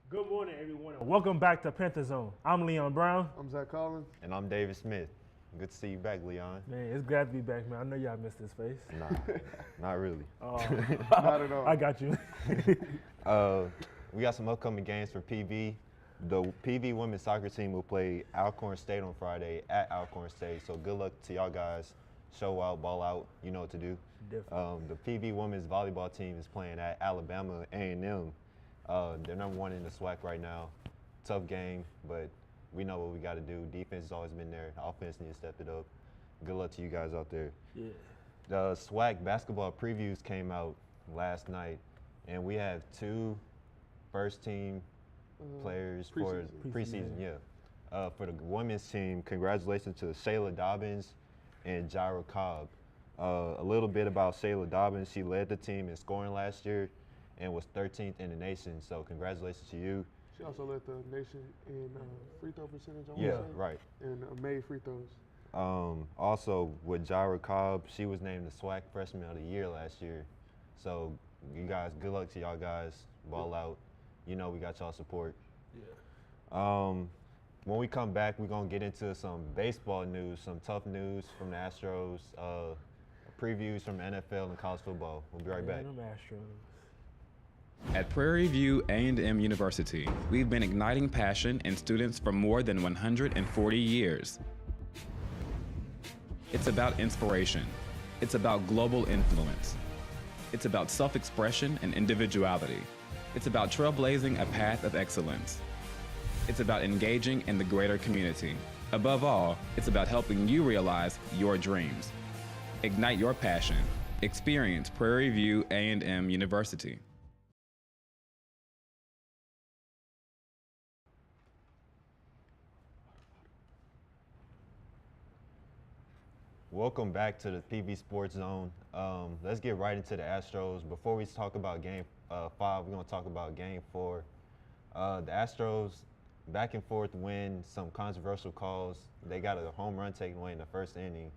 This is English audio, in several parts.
Good morning, everyone, and welcome back to Panther Zone. I'm Leon Brown. I'm Zach Collins. And I'm David Smith. Good to see you back, Leon. Man, it's glad to be back, man. I know y'all missed this face. Nah, not really. Not at all. I got you. We got some upcoming games for PV. The PV women's soccer team will play Alcorn State on Friday at Alcorn State. So good luck to y'all guys. Show out, ball out. You know what to do. Definitely. The PV women's volleyball team is playing at Alabama A&M. They're number one in the SWAC right now. Tough game, but we know what we got to do. Defense has always been there. Offense needs to step it up. Good luck to you guys out there. Yeah. The SWAC basketball previews came out last night, and we have two first-team players for preseason. Yeah. For the women's team, congratulations to Shayla Dobbins and Jaira Cobb. A little bit about Shayla Dobbins. She led the team in scoring last year and was 13th in the nation. So congratulations to you. She also led the nation in free throw percentage, I Yeah, wanna say, right. and made free throws. Also, with Jaira Cobb, she was named the SWAC Freshman of the Year last year. So you guys, good luck to y'all guys. Ball out. You know we got y'all support. Yeah. When we come back, we're going to get into some baseball news, some tough news from the Astros, previews from NFL and college football. We'll be right back. Them Astros. At Prairie View A&M University, we've been igniting passion in students for more than 140 years. It's about inspiration. It's about global influence. It's about self-expression and individuality. It's about trailblazing a path of excellence. It's about engaging in the greater community. Above all, it's about helping you realize your dreams. Ignite your passion. Experience Prairie View A&M University. Welcome back to the PV Sports Zone. Let's get right into the Astros. Before we talk about Game 5, we're going to talk about Game 4. The Astros, back and forth win, some controversial calls. They got a home run taken away in the first inning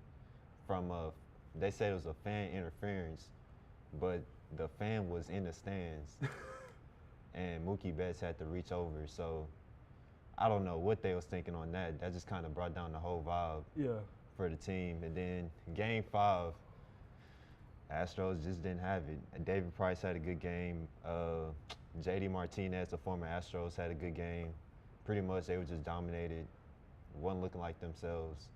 from, they said it was a fan interference, but the fan was in the stands, and Mookie Betts had to reach over. So I don't know what they was thinking on that. That just kind of brought down the whole vibe. Yeah. For the team. And then Game 5, Astros just didn't have it. David Price had a good game. J.D. Martinez, the former Astros, had a good game. Pretty much they were just dominated. Wasn't looking like themselves.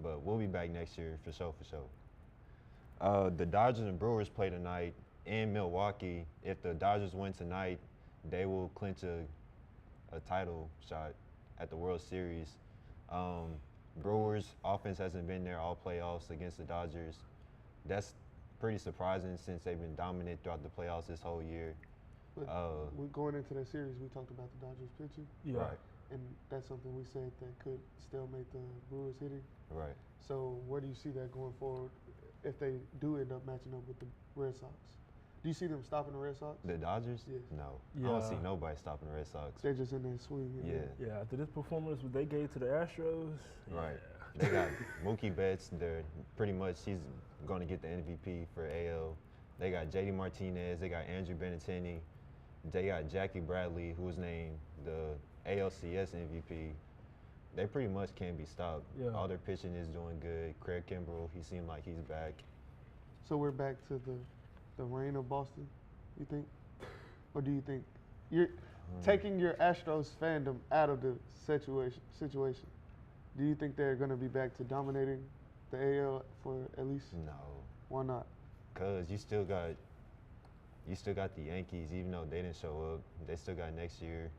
But we'll be back next year for sure, for sure. The Dodgers and Brewers play tonight in Milwaukee. If the Dodgers win tonight, they will clinch a title shot at the World Series. Brewers offense hasn't been there all playoffs against the Dodgers. That's pretty surprising since they've been dominant throughout the playoffs this whole year. But we're going into that series, we talked about the Dodgers pitching. Yeah. Right. And that's something we said that could stalemate the Brewers hitting. Right. So where do you see that going forward if they do end up matching up with the Red Sox? Do you see them stopping the Red Sox? The Dodgers? Yeah. No. Yeah. I don't see nobody stopping the Red Sox. They're just in there swinging. Yeah. Yeah. After this performance what they gave to the Astros. Right. They got Mookie Betts. They're pretty much, he's going to get the MVP for AL. They got J.D. Martinez. They got Andrew Benintendi. They got Jackie Bradley, who was named the ALCS MVP. They pretty much can't be stopped. Yeah. All their pitching is doing good. Craig Kimbrell, he seemed like he's back. So we're back to the reign of Boston, you think? Or do you think you're taking your Astros fandom out of the situation? Do you think they're going to be back to dominating the AL for at least? No. Why not? Because you still got the Yankees, even though they didn't show up. They still got next year.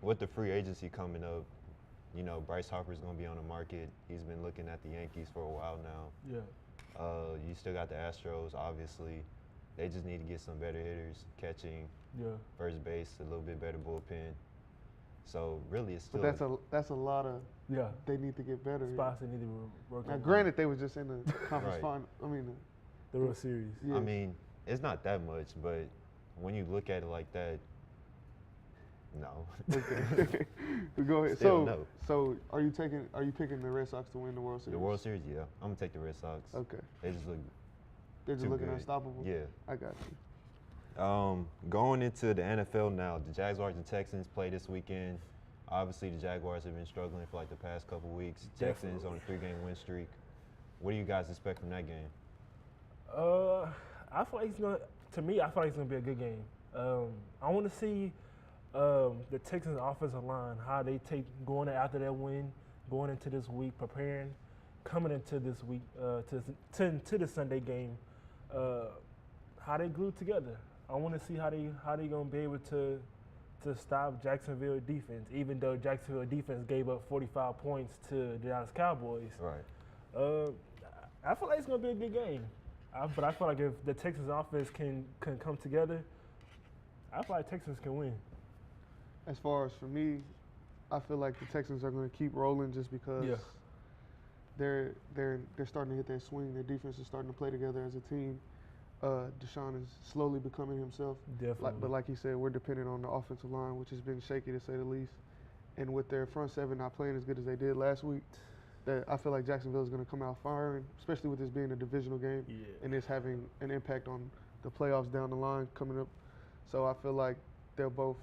With the free agency coming up, you know, Bryce Harper's going to be on the market. He's been looking at the Yankees for a while now. Yeah. You still got the Astros, obviously. They just need to get some better hitters, catching, first base, a little bit better bullpen. So really, it's still. But that's a lot of. Yeah. They need to get better. Spots they need to work on. Now, granted, they were just in the conference final. I mean, the World Series. Yeah. I mean, it's not that much, but when you look at it like that, no. Okay. Go ahead. Still no. So are you picking the Red Sox to win the World Series? The World Series, yeah. I'm gonna take the Red Sox. Okay. They just look. They're just too looking good. unstoppable. Yeah. I got Going into the NFL now, the Jaguars and Texans play this weekend. Obviously, the Jaguars have been struggling for like the past couple weeks. Texans on a 3-game win streak. What do you guys expect from that game? I feel like it's gonna. To me, I feel like it's gonna be a good game. I want to see the Texans offensive line, how they take going after that win, going into this week, preparing, coming into this week to the Sunday game, how they glue together. I want to see how they gonna be able to stop Jacksonville defense, even though Jacksonville defense gave up 45 points to the Dallas Cowboys. Right. I feel like it's gonna be a good game. But I feel like if the Texans offense can come together, I feel like Texans can win. As far as for me, I feel like the Texans are going to keep rolling just because they're starting to hit that swing. Their defense is starting to play together as a team. Deshaun is slowly becoming himself. Definitely. But like he said, we're dependent on the offensive line, which has been shaky to say the least. And with their front seven not playing as good as they did last week, that I feel like Jacksonville is going to come out firing, especially with this being a divisional game and this having an impact on the playoffs down the line coming up. So I feel like they'll both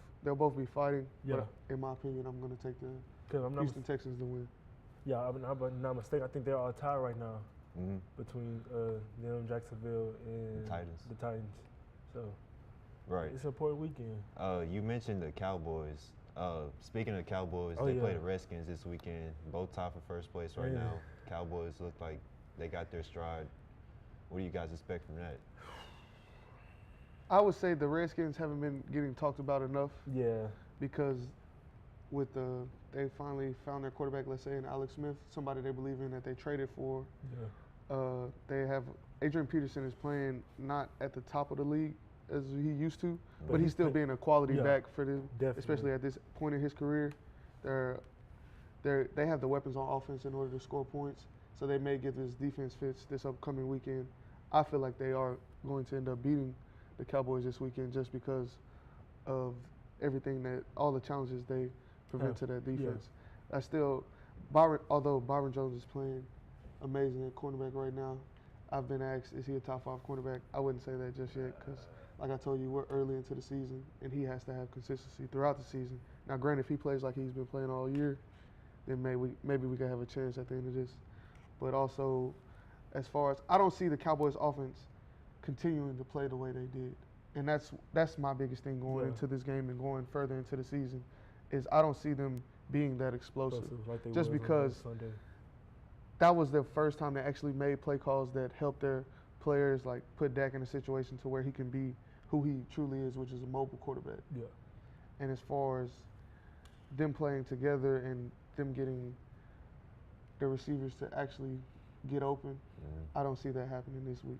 be fighting. Yeah. But in my opinion, I'm going to take the I'm Houston Texans to win. Yeah, I'm not mistaken. I think they're all tied right now between them, Jacksonville, and the Titans. So right, it's an important weekend. You mentioned the Cowboys. Speaking of Cowboys, they play the Redskins this weekend. Both tied for first place right now. Cowboys look like they got their stride. What do you guys expect from that? I would say the Redskins haven't been getting talked about enough. Yeah. Because they finally found their quarterback, let's say, in Alex Smith, somebody they believe in that they traded for. Yeah. They have Adrian Peterson is playing not at the top of the league as he used to, but he's still being a quality back for them, especially at this point in his career. They have the weapons on offense in order to score points, so they may get this defense fits this upcoming weekend. I feel like they are going to end up beating the Cowboys this weekend just because of all the challenges they present to that defense. Although Byron Jones is playing amazing at cornerback right now, I've been asked, is he a top 5 cornerback? I wouldn't say that just yet because, like I told you, we're early into the season, and he has to have consistency throughout the season. Now, granted, if he plays like he's been playing all year, then maybe we could have a chance at the end of this. But also, as far as I don't see the Cowboys' offense continuing to play the way they did, and that's my biggest thing going into this game and going further into the season, is I don't see them being that explosive. Like just because that was their first time they actually made play calls that helped their players, like put Dak in a situation to where he can be who he truly is, which is a mobile quarterback. Yeah. And as far as them playing together and them getting the receivers to actually get open, I don't see that happening this week.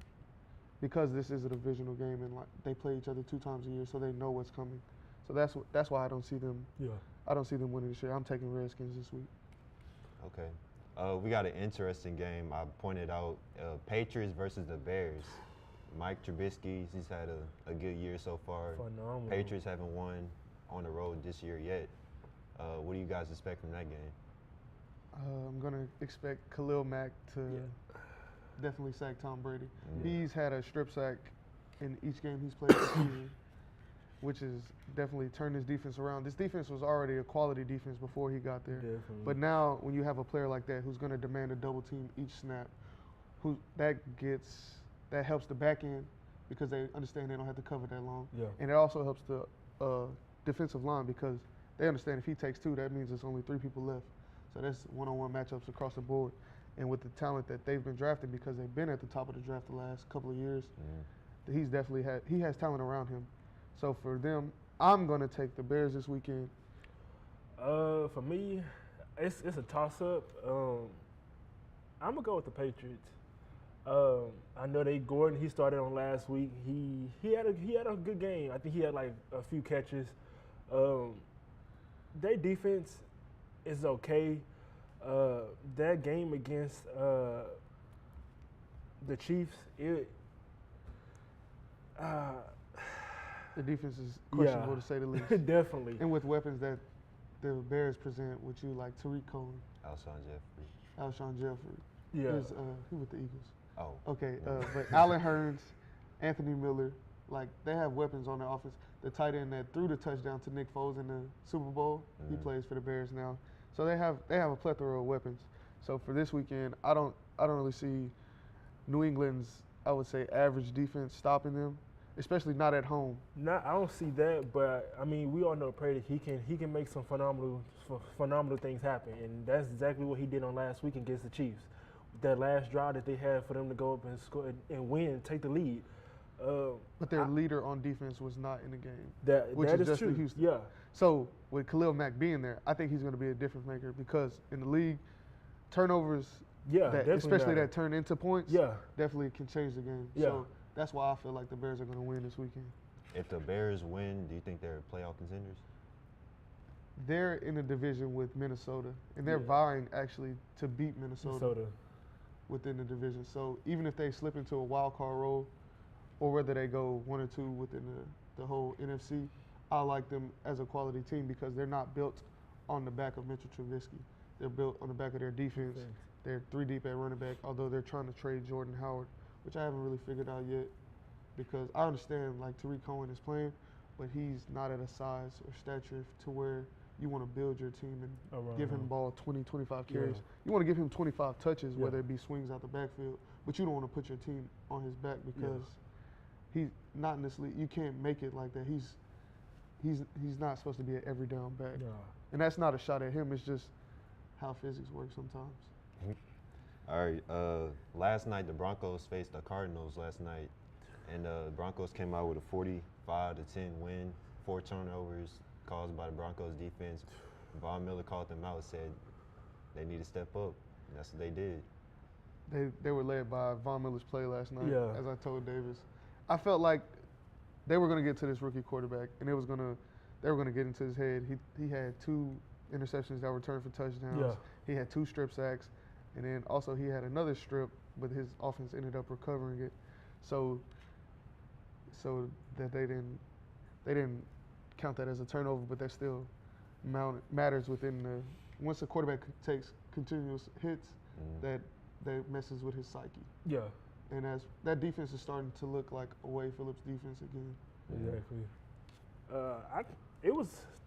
Because this is a divisional game and like they play each other 2 times a year, so they know what's coming. So that's why I don't see them. Yeah. I don't see them winning this year. I'm taking Redskins this week. Okay. We got an interesting game. I pointed out Patriots versus the Bears. Mike Trubisky, he's had a good year so far. Phenomenal. Patriots haven't won on the road this year yet. What do you guys expect from that game? I'm going to expect Khalil Mack to definitely sack Tom Brady. He's had a strip sack in each game he's played this season, which has definitely turned his defense around. This defense was already a quality defense before he got there. Definitely. But now when you have a player like that who's going to demand a double team each snap, that helps the back end because they understand they don't have to cover that long. Yeah. And it also helps the defensive line because they understand if he takes 2, that means there's only 3 people left. So that's one-on-one matchups across the board. And with the talent that they've been drafting because they've been at the top of the draft the last couple of years, he's definitely he has talent around him. So for them, I'm going to take the Bears this weekend. For me, it's a toss-up. I'm going to go with the Patriots. I know Gordon, he started on last week. He had a good game. I think he had like a few catches. Their defense is okay. That game against the Chiefs, the defense is questionable to say the least. Definitely. And with weapons that the Bears present with you, like Tariq Cohen, Alshon Jeffrey. Yeah. He with the Eagles. Oh. Okay, but Allen Hurns, Anthony Miller, Like, they have weapons on their offense. The tight end that threw the touchdown to Nick Foles in the Super Bowl, he plays for the Bears now. So they have a plethora of weapons. So for this weekend, I don't really see New England's, I would say, average defense stopping them, especially not at home. I don't see that, but I mean, we all know Brady. He can make some phenomenal things happen, and that's exactly what he did on last week against the Chiefs. That last drive that they had for them to go up and score and win and take the lead. But their leader on defense was not in the game, That is Justin true. Houston. Yeah. So with Khalil Mack being there, I think he's going to be a difference maker because in the league, turnovers, especially that turn into points, definitely can change the game. Yeah. So that's why I feel like the Bears are going to win this weekend. If the Bears win, do you think they're playoff contenders? They're in a division with Minnesota, and they're vying actually to beat Minnesota within the division. So even if they slip into a wild card role, or whether they go 1 or 2 within the whole NFC, I like them as a quality team because they're not built on the back of Mitchell Trubisky. They're built on the back of their defense. They're 3 deep at running back, although they're trying to trade Jordan Howard, which I haven't really figured out yet because I understand like Tariq Cohen is playing, but he's not at a size or stature to where you want to build your team and give him the ball 20, 25 carries. You want to give him 25 touches, whether it be swings out the backfield, but you don't want to put your team on his back because he's not in this league. You can't make it like that. He's not supposed to be an every down back. No. And that's not a shot at him. It's just how physics work sometimes. All right. Last night, the Broncos faced the Cardinals last night, and the Broncos came out with a 45-10 win, 4 turnovers caused by the Broncos defense. Von Miller called them out, said they need to step up. And that's what they did. They were led by Von Miller's play last night, Yeah. as I told Davis. I felt like they were going to get to this rookie quarterback, and they were going to get into his head. He had 2 interceptions that were returned for touchdowns. Yeah. He had 2 strip sacks, and then also he had another strip, but his offense ended up recovering it. So that they didn't count that as a turnover, but that still matters within the. Once a quarterback takes continuous hits, that messes with his psyche. Yeah. And as that defense is starting to look like a Wade Phillips defense again. Exactly.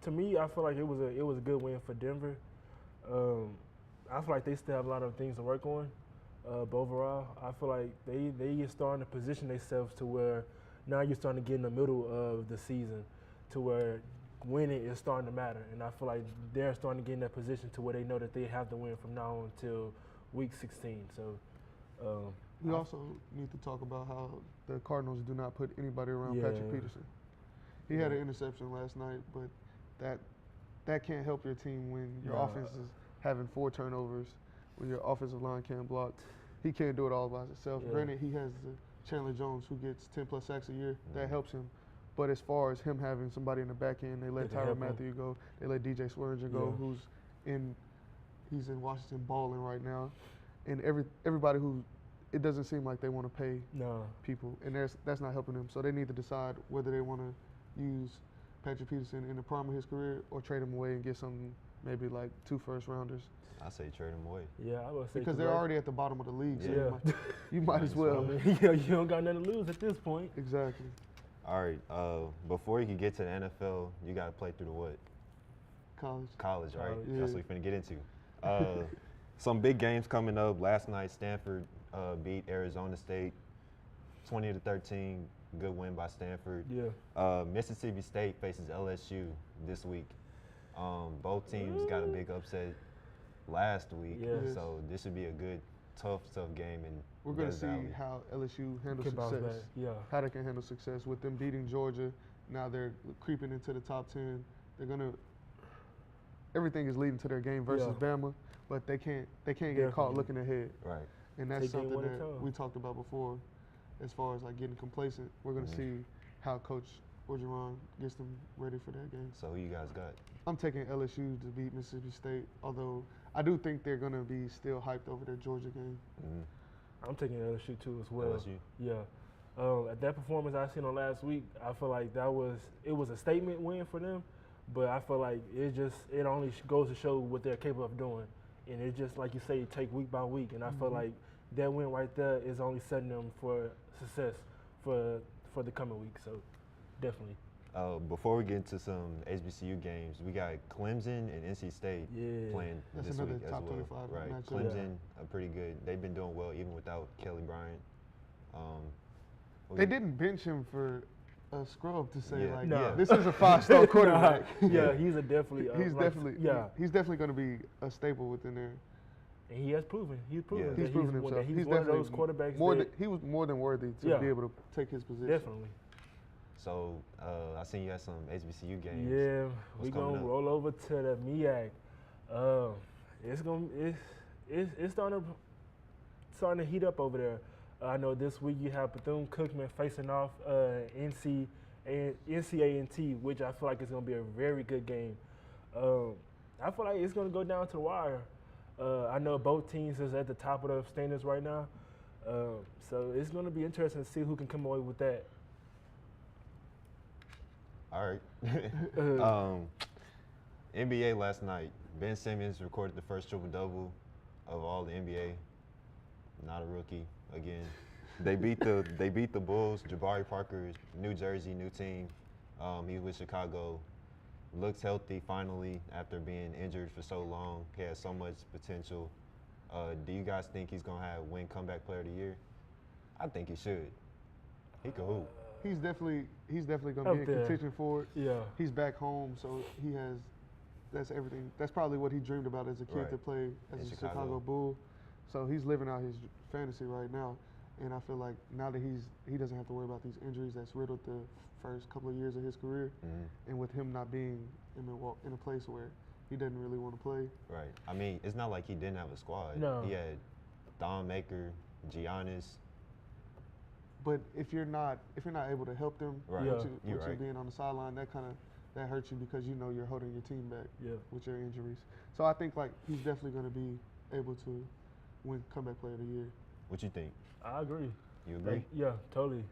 To me, I feel like it was a good win for Denver. I feel like they still have a lot of things to work on. But overall, I feel like they are starting to position themselves to where now you're starting to get in the middle of the season to where winning is starting to matter. And I feel like they're starting to get in that position to where they know that they have to win from now on until week 16. So we also need to talk about how the Cardinals do not put anybody around Patrick Peterson. He had an interception last night, but that can't help your team when your offense is having 4 turnovers, when your offensive line can't block. He can't do it all by himself. Yeah. Granted, he has Chandler Jones, who gets 10+ sacks a year. That helps him. But as far as him having somebody in the back end, they let Tyrann Mathieu go. They let DJ Swearinger go, he's in Washington balling right now. And everybody who, it doesn't seem like they want to pay people, and that's not helping them. So they need to decide whether they want to use Patrick Peterson in the prime of his career or trade him away and get something, maybe like 2 first-rounders. I say trade him away. Yeah, I would say because they're already at the bottom of the league, so you might as well. I mean, you don't got nothing to lose at this point. Exactly. All right. Before you can get to the NFL, you got to play through the what? College, right? Yeah. That's what we're finna get into. Some big games coming up. Last night, Stanford beat Arizona State 20-13. Good win by Stanford. Yeah. Mississippi State faces LSU this week. Both teams got a big upset last week, so this should be a good, tough game. And we're going to see how LSU handles success. How they can handle success with them beating Georgia. Now they're creeping into the top 10. They're going to. Everything is leading to their game versus Bama, but they can't get caught looking ahead. Right. And that's something that we talked about before, as far as like getting complacent. We're going to see how Coach Orgeron gets them ready for that game. So who you guys got? I'm taking LSU to beat Mississippi State, although I do think they're going to be still hyped over their Georgia game. I'm taking LSU too as well. LSU? Yeah. At that performance I seen on last week, I feel like it was a statement win for them, but I feel like it only goes to show what they're capable of doing. And it's just like you say, take week by week. And I feel like that win right there is only setting them for success for for the coming week. So definitely. Before we get into some HBCU games, we got Clemson and NC State Yeah. playing That's this another week as top well. 25 Right, matchup. Clemson are pretty good. They've been doing well even without Kelly Bryant. They didn't bench him for a scrub to say Yeah. like, No. this is a 5-star quarterback. Yeah, he's a definitely. He's definitely Yeah, he's definitely going to be a staple within there. and he has proven. He's proven. Yeah. that He's proven one- himself. that He's one of those quarterbacks. more that, he was more than worthy to Yeah. be able to take his position. definitely. So I seen you had some HBCU games. Yeah, What's we coming gonna up? roll over to the MEAC. It's starting to heat up over there. I know this week you have Bethune-Cookman facing off NCA&T, which I feel like is gonna be a very good game. I feel like it's gonna go down to the wire. I know both teams is at the top of the standings right now, so it's gonna be interesting to see who can come away with that. All right. NBA last night. Ben Simmons recorded the first triple-double of all the NBA. Not a rookie again. They beat the Bulls. Jabari Parker, New Jersey, new team. He was Chicago. Looks healthy finally after being injured for so long. He has so much potential. Do you guys think he's gonna win comeback player of the year? I think he should. He could hoop. He's definitely going to Up be in there. contention for it. Yeah. He's back home, so that's everything. That's probably what he dreamed about as a kid Right. to play as In a Chicago. Chicago Bull. So he's living out his fantasy right now, and I feel like now that he doesn't have to worry about these injuries that's riddled the first couple of years of his career, and with him not being in a place where he doesn't really want to play. Right. I mean, it's not like he didn't have a squad. No. He had Thon Maker, Giannis. But if you're not able to help them, Right. Yeah. with You're you right. being on the sideline, that hurts you because you know you're holding your team back Yeah. with your injuries. So I think like he's definitely going to be able to win comeback player of the year. What you think? I agree. You agree? Yeah, totally.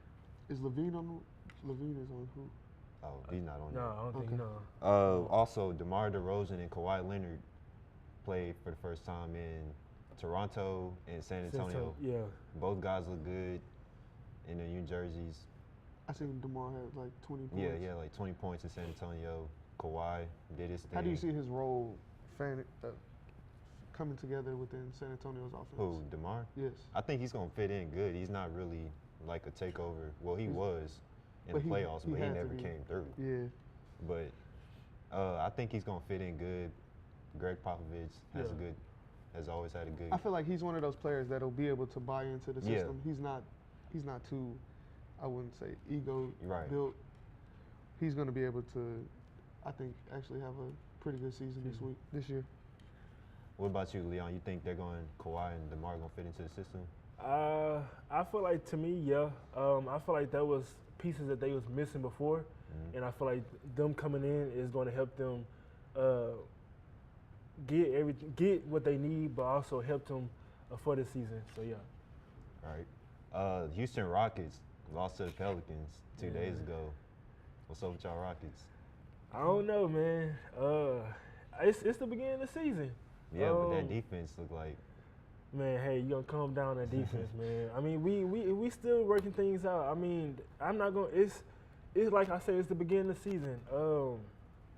Is Levine on? Levine is on who? Oh, he's not on No, there. I don't think Okay. no. Also, DeMar DeRozan and Kawhi Leonard played for the first time in Toronto and San Antonio. Yeah. Both guys look good in their New Jerseys. I seen DeMar had like 20 points. Yeah, like 20 points in San Antonio. Kawhi did his thing. How do you see his role coming together within San Antonio's offense? Who, DeMar? Yes. I think he's going to fit in good. He's not really like a takeover. Well, he was in But the playoffs, but he had to never be. came through. Yeah. But I think he's going to fit in good. Greg Popovich has always had a good. I feel like he's one of those players that'll be able to buy into the Yeah. system. He's not too, I wouldn't say ego Right. built. He's going to be able to, I think, actually have a pretty good season this year. What about you, Leon? You think they're going Kawhi and DeMar going to fit into the system? I feel like to me, yeah. I feel like that was pieces that they was missing before, and I feel like them coming in is going to help them get what they need, but also help them for the season. So yeah. All right. Houston Rockets lost to the Pelicans 2 days ago. What's up with y'all Rockets? I don't know, man. It's the beginning of the season. Yeah, but that defense looked like. Man, hey, you gonna calm down that defense, man. I mean, we still working things out. I mean, I'm not gonna. It's like I said, it's the beginning of the season.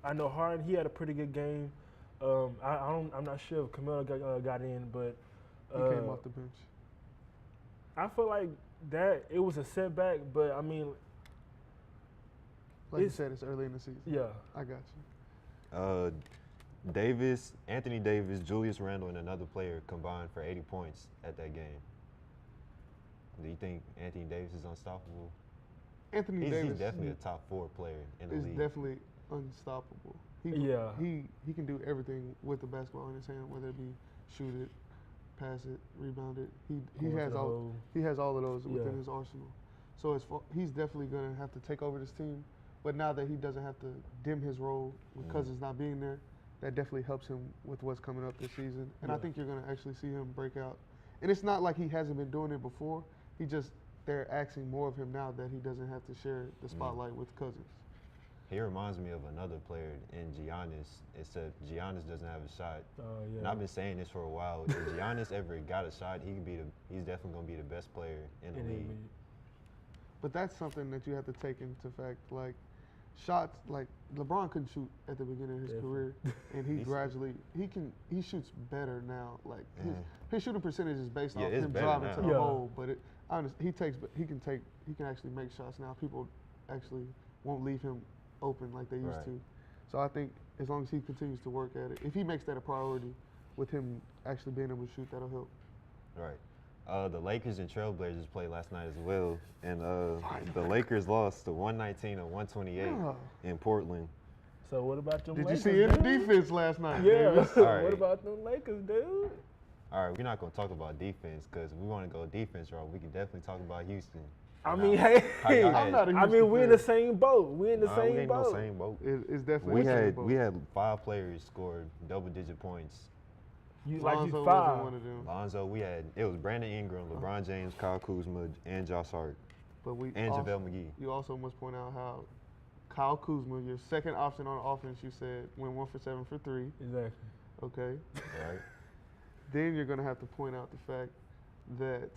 I know Harden, he had a pretty good game. I'm not sure if Camelo got in, but He came off the bench. I feel like that it was a setback. But I mean, Like you said, it's early in the season. yeah. I got you. Anthony Davis, Julius Randle, and another player combined for 80 points at that game. Do you think Anthony Davis is unstoppable? Anthony He's Davis definitely a top 4 player in the is league. definitely unstoppable. Yeah. He can do everything with the basketball in his hand, whether it be shoot it, pass it, rebound it. He Going to has the all hole. he has all of those within Yeah. his arsenal. So he's definitely going to have to take over this team. But now that he doesn't have to dim his role with Cousins not being there, that definitely helps him with what's coming up this season. And I Yeah. think you're going to actually see him break out. And it's not like he hasn't been doing it before. They're asking more of him now that he doesn't have to share the spotlight with Cousins. He reminds me of another player in Giannis, except Giannis doesn't have a shot. Yeah. And I've been saying this for a while. If Giannis ever got a shot, he's definitely going to be the best player in the league. But that's something that you have to take into fact. Like shots, like LeBron couldn't shoot at the beginning of his career, and he gradually he shoots better now. Like his shooting percentage is based off it's him better driving now. to the hole. But he can actually make shots now. People actually won't leave him open like they used to. So I think as long as he continues to work at it, if he makes that a priority, with him actually being able to shoot, that'll help. Right. The Lakers and Trailblazers played last night as well, and the Lakers lost to 119 to 128 in Portland. So what about them Did Lakers, you see any dude? defense last night? Yeah. Right. What about them Lakers, dude? All right, we're not going to talk about defense because we want to go defense route. We can definitely talk about Houston. I mean, hey, I'm not a I mean, Houston we're in fan. the same boat. We're in the we same ain't boat. no same boat. It's definitely We had 5 players scored double-digit points. Lonzo wasn't five. one of them. Lonzo, it was Brandon Ingram, LeBron James, Kyle Kuzma, and Josh Hart, But and JaVale McGee. You also must point out how Kyle Kuzma, your second option on offense, you said went 1 for 7 for 3. Exactly. Okay. Right. Then you're gonna have to point out the fact that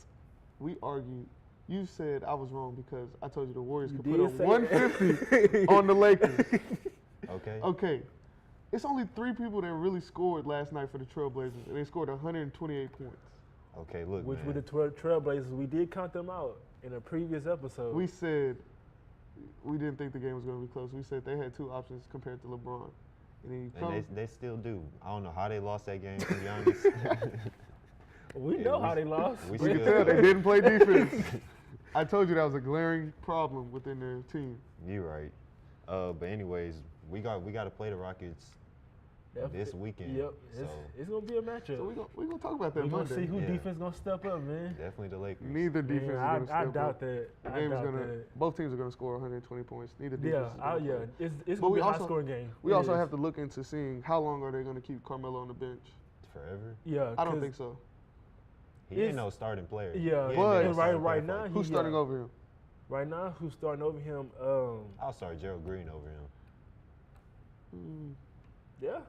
we argued. You said I was wrong because I told you the Warriors could put up 150 on the Lakers. Okay. Okay. It's only 3 people that really scored last night for the Trailblazers, and they scored 128 points. Okay, look, Which man. with the Trailblazers, we did count them out in a previous episode. We said we didn't think the game was going to be close. We said they had 2 options compared to LeBron. And then you come, And they still do. I don't know how they lost that game, to be honest. we know how they lost. we can tell they didn't play defense. I told you that was a glaring problem within their team. You're right. But anyways, we got to play the Rockets this weekend. Yep. So It's going to be a matchup. So we're gonna talk about that We're going to Monday. see who Yeah. defense going to step up, man. definitely the Lakers. Neither defense is Man, going to step I up. doubt that. The I game is doubt gonna. that. Both teams are going to score 120 points. Neither defense Yeah, is going to it's But going to we be a also- high-scoring game. We It also is. have to look into seeing how long are they going to keep Carmelo on the bench. Forever. Yeah, I don't 'cause- think so. He ain't It's- no starting player. Yeah, He ain't but- been a starting player right for- now, Who's starting yeah. over him? Right now, who's starting over him? I'll start Gerald Green over him. Yeah.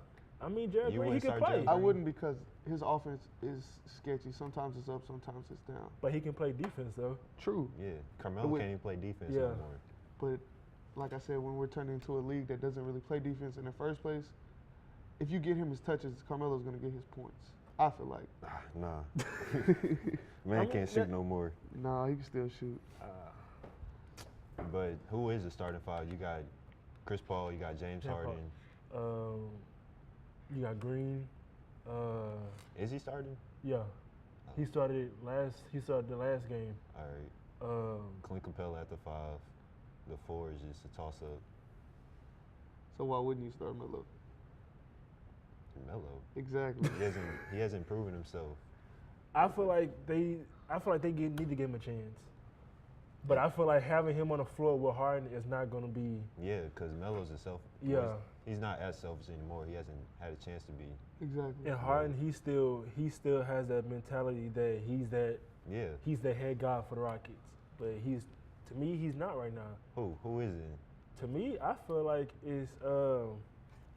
I mean, Jared You Green, he wouldn't can start play. Jared I Green? wouldn't because his offense is sketchy. Sometimes it's up, sometimes it's down. But he can play defense, though. True, Yeah, Carmelo But can't even play defense Yeah. no more. but like I said, when we're turning into a league that doesn't really play defense in the first place, if you get him his touches, Carmelo's going to get his points. I feel like. Nah. Man I mean, can't shoot no more. Nah, he can still shoot. But who is the starting 5? You got Chris Paul, you got James James Paul. Harden. You got Green. Is he starting? Yeah. He started the last game. All right. Clint Capella at the 5. The 4 is just a toss-up. So why wouldn't you start Melo? Melo. Exactly. He hasn't proven himself. I feel like they need to give him a chance. But I feel like having him on the floor with Harden is not going to be. Yeah, because Melo's himself. Yeah. He's not as selfish anymore. He hasn't had a chance to be. Exactly. And Harden, he still has that mentality that he's the head guy for the Rockets. But to me, he's not right now. Who is it? To me, I feel like it's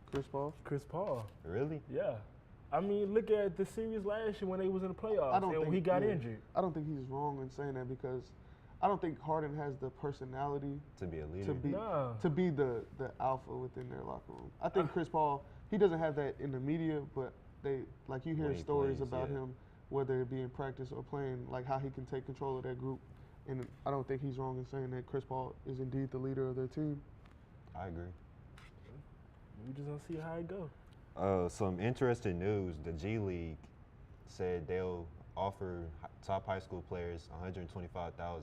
Chris Paul? Chris Paul. Really? Yeah. I mean, look at the series last year when they was in the playoffs I don't and think he got yeah. injured. I don't think he's wrong in saying that because I don't think Harden has the personality To be a leader? to be the alpha within their locker room. I think Chris Paul, he doesn't have that in the media, but you hear When he stories plays, about yeah. him, whether it be in practice or playing, like how he can take control of that group. And I don't think he's wrong in saying that Chris Paul is indeed the leader of their team. I agree. We just gonna see how it go. Some interesting news. The G League said they'll offer top high school players $125,000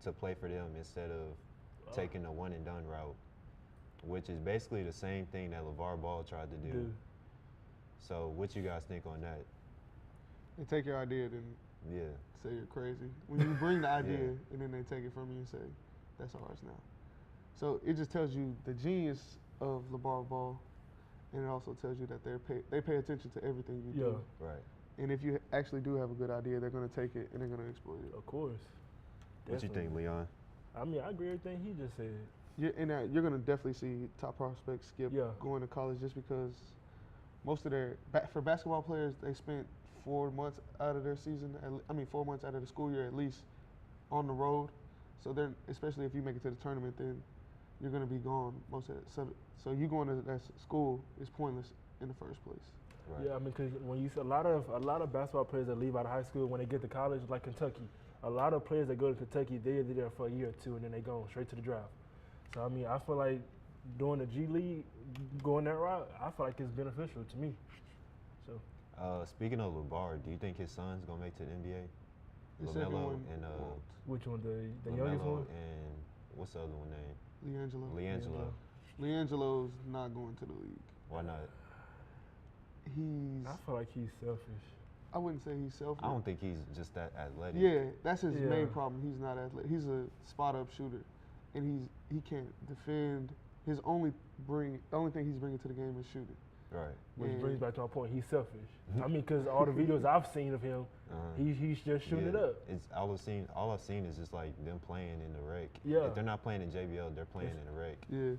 to play for them instead of taking the one and done route, which is basically the same thing that LeVar Ball tried to do. Dude. So what you guys think on that? They take your idea, then Yeah. say you're crazy. When you bring the idea Yeah. and then they take it from you and say, that's ours now. So it just tells you the genius of LeVar Ball, and it also tells you that they pay attention to everything you do. Right. And if you actually do have a good idea, they're going to take it and they're going to exploit it. Of course. What you think, Definitely. Leon? I mean, I agree with everything he just said. You're going to definitely see top prospects skip Yeah. going to college just because most of for basketball players, they spent 4 months out of their season, 4 months out of the school year at least on the road. So then, especially if you make it to the tournament, then you're going to be gone most of it. So you going to that school is pointless in the first place. Right. Yeah, I mean, because when you see a lot of basketball players that leave out of high school when they get to college, like Kentucky, a lot of players that go to Kentucky, they're there for a year or two, and then they go straight to the draft. So I mean, I feel like doing the G League, going that route, I feel like it's beneficial to me. So. Speaking of LeVar, do you think his son's gonna make to the NBA? The second LaMelo one and Which one? The LaMelo youngest one? and what's the other one name? LiAngelo. LiAngelo. LiAngelo's not going to the league. Why not? I feel like he's selfish. I wouldn't say he's selfish. I don't think he's just that athletic. Yeah, that's his Yeah. main problem. He's not athletic. He's a spot-up shooter, and he can't defend. The only thing he's bringing to the game is shooting. Right. Which And- brings back to my point. He's selfish. I mean, because all the videos I've seen of him, he's just shooting it up. It's all I've seen is just like them playing in the rec. Yeah. If they're not playing in JBL, they're playing in the rec. Yeah.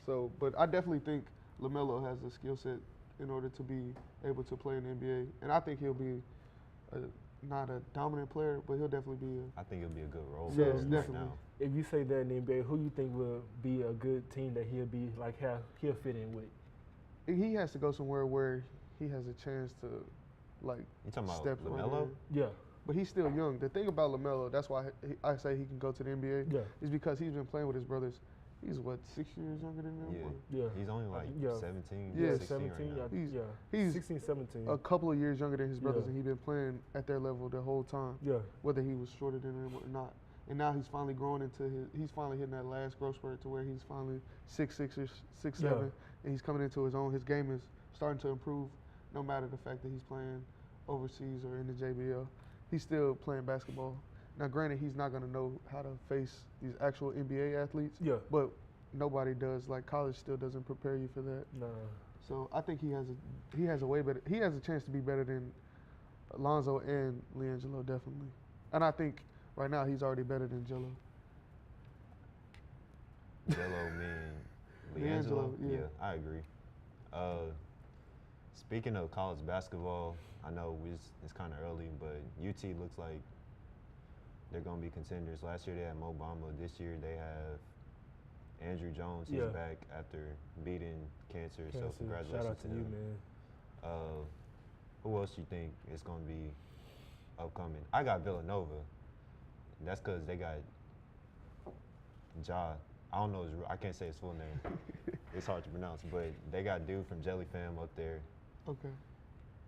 So But I definitely think LaMelo has the skill set in order to be able to play in the NBA, and I think he'll be not a dominant player, but he'll definitely be I think it'll be a good role Yeah, player right definitely. now. if you say that in the NBA, who you think will be a good team that he'll be like he'll fit in with? He has to go somewhere where he has a chance to, like, You talking about step right LaMelo? in. Yeah, But he's still young. The thing about LaMelo, that's why I say he can go to the NBA, yeah, is because he's been playing with his brothers. He's, 6 years younger than them? Yeah. yeah. He's only like Yeah. 17, Yeah, 16 17. right now. Yeah, He's 16, 17. a couple of years younger than his brothers, Yeah. and he's been playing at their level the whole time, Yeah, whether he was shorter than them or not. And now he's finally growing he's finally hitting that last growth spurt to where he's finally 6'6", 6'7", and he's coming into his own. His game is starting to improve, no matter the fact that he's playing overseas or in the JBL. He's still playing basketball. Now, granted, he's not going to know how to face these actual NBA athletes, yeah. but nobody does. Like, college still doesn't prepare you for that. Nah. So I think he has a chance to be better than Alonzo and LiAngelo, definitely. And I think right now he's already better than Jello. Jello, man. LiAngelo, yeah. I agree. Speaking of college basketball, I know it's kind of early, but UT looks like they're going to be contenders. Last year they had Mo Bamba. This year they have Andrew Jones. He's Yeah. back after beating cancer, so Cancer. congratulations Shout out to you, him. man. Who else you think is going to be upcoming? I got Villanova. That's because they got Ja. I don't know I can't say his full name. It's hard to pronounce, but they got dude from Jelly Fam up there. Okay.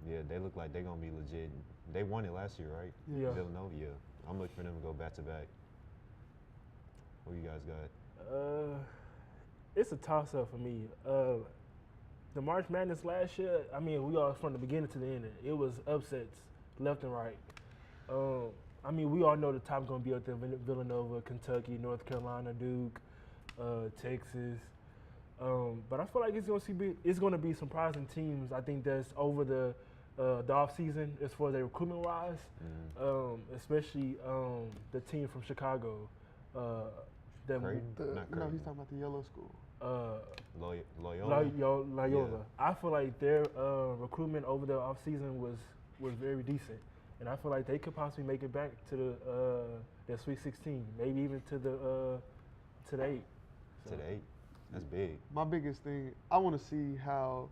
Yeah, they look like they're going to be legit. They won it last year, right? Yeah. Villanova, yeah. I'm looking for them to go back to back. What you guys got? It's a toss-up for me. The March Madness last year, I mean, we all from the beginning to the end. It was upsets left and right. I mean, we all know the top going to be up there: Villanova, Kentucky, North Carolina, Duke, Texas. But I feel like it's going to be surprising teams. I think that's over the off season as far as their recruitment wise, especially the team from Chicago. Creighton? No, Not he's Creighton. talking about the yellow school. Loyola? Loyola. I feel like their recruitment over the off season was very decent, and I feel like they could possibly make it back to the Sweet 16, maybe even to the 8. To the 8? That's big. My biggest thing, I want to see how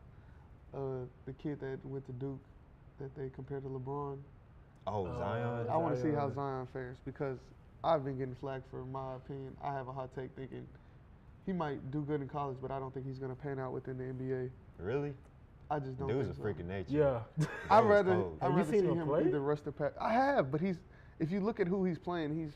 the kid that went to Duke, that they compared to LeBron, Oh, Zion? I want to see how Zion. Zion fares, because I've been getting flack for my opinion. I have a hot take thinking he might do good in college, but I don't think he's going to pan out within the NBA. Really? I just don't Dude's think a so. freak of nature. Yeah. I'd Dude's rather cold. Have you see seen him him play? either rush the pack. I have, but if you look at who he's playing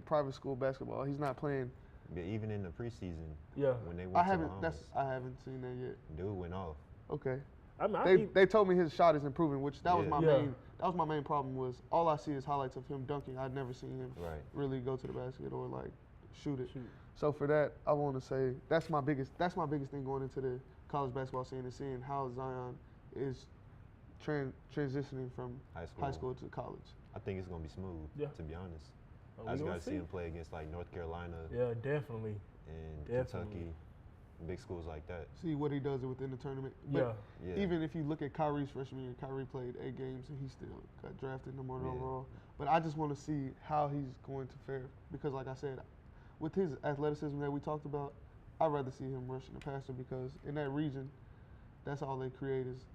private school basketball. He's not playing. But even in the preseason, Yeah. when they went I to haven't. Bahamas, I haven't seen that yet. dude went off. Okay. I mean, I They think, they told me his shot is improving, which that was Yeah. my Yeah. main. That was my main problem. Was all I see is highlights of him dunking. I'd never seen him Right. really go to the basket or like shoot it. shoot. So for that, I want to say that's my biggest thing going into the college basketball scene, is seeing how Zion is transitioning from high school to college. I think it's going to be smooth, Yeah. to be honest. Oh, I just we got gonna to see see. him play against like North Carolina Yeah, definitely. and Definitely. Kentucky, big schools like that. See what he does within the tournament. Yeah. But Yeah. even if you look at Kyrie's freshman year, Kyrie played 8 games and he still got drafted #1 Yeah. overall. But I just want to see how he's going to fare because, like I said, with his athleticism that we talked about, I'd rather see him rushing the passer because in that region, that's all they create is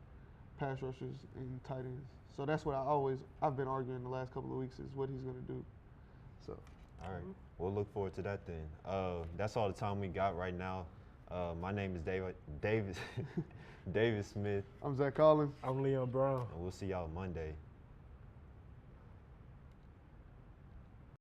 pass rushers and tight ends. So that's what I've been arguing the last couple of weeks is what he's going to do. So. All right, we'll look forward to that then. That's all the time we got right now. My name is David Smith, I'm Zach Collins. I'm Leon Brown. and we'll see y'all Monday.